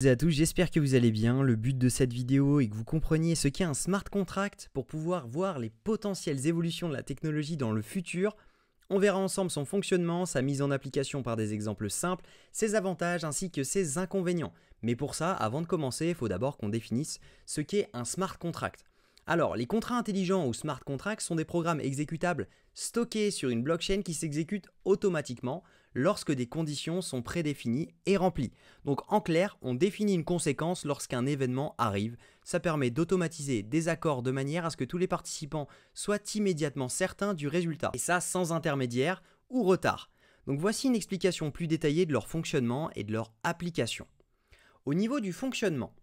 Bonjour à tous, j'espère que vous allez bien. Le but de cette vidéo est que vous compreniez ce qu'est un smart contract pour pouvoir voir les potentielles évolutions de la technologie dans le futur. On verra ensemble son fonctionnement, sa mise en application par des exemples simples, ses avantages ainsi que ses inconvénients. Mais pour ça, avant de commencer, il faut d'abord qu'on définisse ce qu'est un smart contract. Alors, les contrats intelligents ou smart contracts sont des programmes exécutables stockés sur une blockchain qui s'exécutent automatiquement lorsque des conditions sont prédéfinies et remplies. Donc en clair, on définit une conséquence lorsqu'un événement arrive. Ça permet d'automatiser des accords de manière à ce que tous les participants soient immédiatement certains du résultat. Et ça sans intermédiaire ou retard. Donc voici une explication plus détaillée de leur fonctionnement et de leur application. Au niveau du fonctionnement,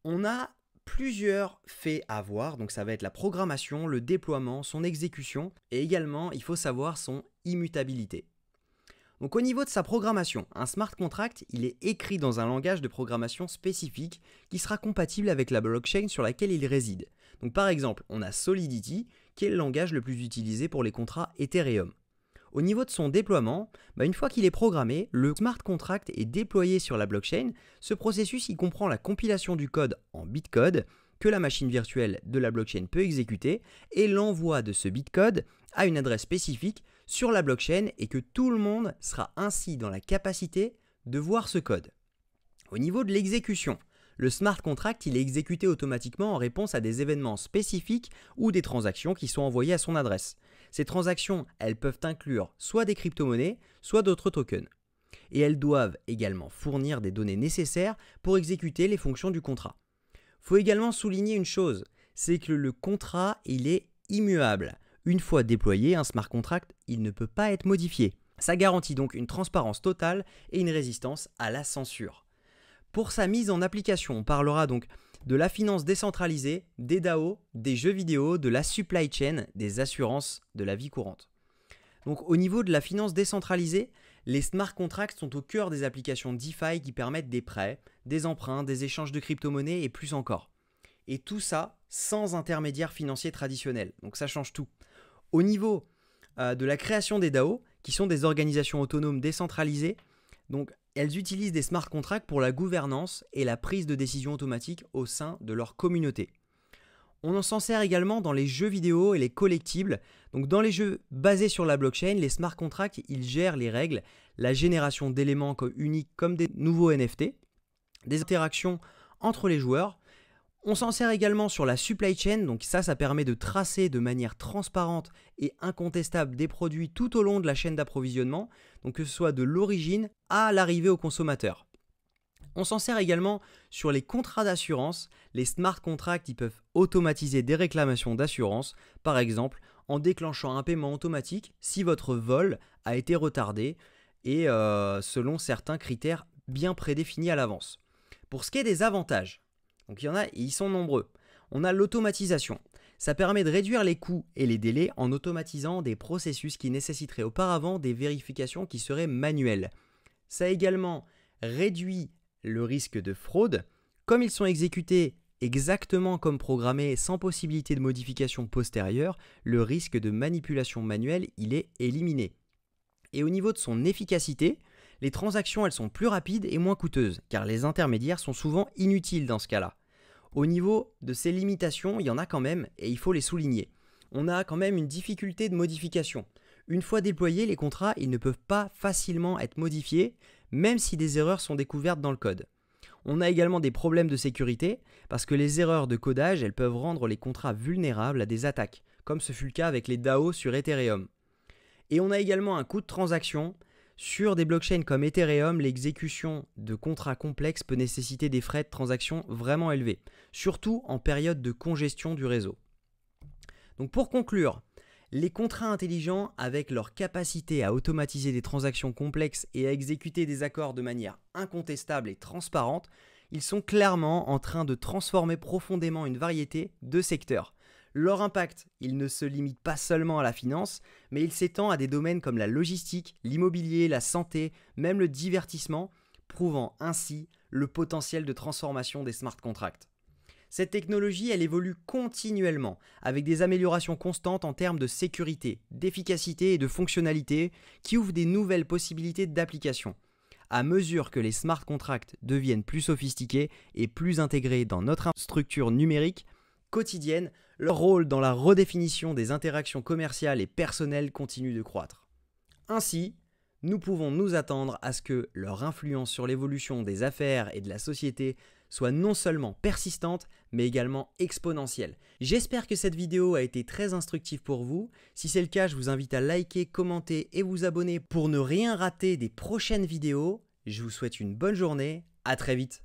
on a plusieurs faits à voir, donc ça va être la programmation, le déploiement, son exécution et également il faut savoir son immutabilité. Donc au niveau de sa programmation, un smart contract, il est écrit dans un langage de programmation spécifique qui sera compatible avec la blockchain sur laquelle il réside. Donc par exemple, on a Solidity qui est le langage le plus utilisé pour les contrats Ethereum. Au niveau de son déploiement, une fois qu'il est programmé, le smart contract est déployé sur la blockchain. Ce processus il comprend la compilation du code en bitcode que la machine virtuelle de la blockchain peut exécuter et l'envoi de ce bitcode à une adresse spécifique sur la blockchain et que tout le monde sera ainsi dans la capacité de voir ce code. Au niveau de l'exécution, le smart contract il est exécuté automatiquement en réponse à des événements spécifiques ou des transactions qui sont envoyées à son adresse. Ces transactions, elles peuvent inclure soit des crypto-monnaies, soit d'autres tokens. Et elles doivent également fournir des données nécessaires pour exécuter les fonctions du contrat. Il faut également souligner une chose, c'est que le contrat, il est immuable. Une fois déployé, un smart contract, il ne peut pas être modifié. Ça garantit donc une transparence totale et une résistance à la censure. Pour sa mise en application, on parlera donc de la finance décentralisée, des DAO, des jeux vidéo, de la supply chain, des assurances de la vie courante. Donc au niveau de la finance décentralisée, les smart contracts sont au cœur des applications DeFi qui permettent des prêts, des emprunts, des échanges de crypto-monnaies et plus encore. Et tout ça sans intermédiaire financier traditionnel, donc ça change tout. Au niveau de la création des DAO, qui sont des organisations autonomes décentralisées, donc elles utilisent des smart contracts pour la gouvernance et la prise de décision automatique au sein de leur communauté. On s'en sert également dans les jeux vidéo et les collectibles. Donc dans les jeux basés sur la blockchain, les smart contracts, ils gèrent les règles, la génération d'éléments uniques comme des nouveaux NFT, des interactions entre les joueurs. On s'en sert également sur la supply chain, donc ça permet de tracer de manière transparente et incontestable des produits tout au long de la chaîne d'approvisionnement, donc que ce soit de l'origine à l'arrivée au consommateur. On s'en sert également sur les contrats d'assurance. Les smart contracts ils peuvent automatiser des réclamations d'assurance, par exemple en déclenchant un paiement automatique si votre vol a été retardé et selon certains critères bien prédéfinis à l'avance. Pour ce qui est des avantages, donc il y en a et ils sont nombreux. On a l'automatisation. Ça permet de réduire les coûts et les délais en automatisant des processus qui nécessiteraient auparavant des vérifications qui seraient manuelles. Ça a également réduit le risque de fraude. Comme ils sont exécutés exactement comme programmés sans possibilité de modification postérieure, le risque de manipulation manuelle il est éliminé. Et au niveau de son efficacité, les transactions elles sont plus rapides et moins coûteuses car les intermédiaires sont souvent inutiles dans ce cas-là. Au niveau de ces limitations, il y en a quand même et il faut les souligner. On a quand même une difficulté de modification. Une fois déployés, les contrats ils ne peuvent pas facilement être modifiés même si des erreurs sont découvertes dans le code. On a également des problèmes de sécurité parce que les erreurs de codage elles peuvent rendre les contrats vulnérables à des attaques, comme ce fut le cas avec les DAO sur Ethereum. Et on a également un coût de transaction. Sur des blockchains comme Ethereum, l'exécution de contrats complexes peut nécessiter des frais de transaction vraiment élevés, surtout en période de congestion du réseau. Donc pour conclure, les contrats intelligents, avec leur capacité à automatiser des transactions complexes et à exécuter des accords de manière incontestable et transparente, ils sont clairement en train de transformer profondément une variété de secteurs. Leur impact, il ne se limite pas seulement à la finance, mais il s'étend à des domaines comme la logistique, l'immobilier, la santé, même le divertissement, prouvant ainsi le potentiel de transformation des smart contracts. Cette technologie, elle évolue continuellement, avec des améliorations constantes en termes de sécurité, d'efficacité et de fonctionnalité qui ouvrent des nouvelles possibilités d'application. À mesure que les smart contracts deviennent plus sophistiqués et plus intégrés dans notre structure numérique quotidienne, leur rôle dans la redéfinition des interactions commerciales et personnelles continue de croître. Ainsi, nous pouvons nous attendre à ce que leur influence sur l'évolution des affaires et de la société soit non seulement persistante, mais également exponentielle. J'espère que cette vidéo a été très instructive pour vous. Si c'est le cas, je vous invite à liker, commenter et vous abonner pour ne rien rater des prochaines vidéos. Je vous souhaite une bonne journée, à très vite.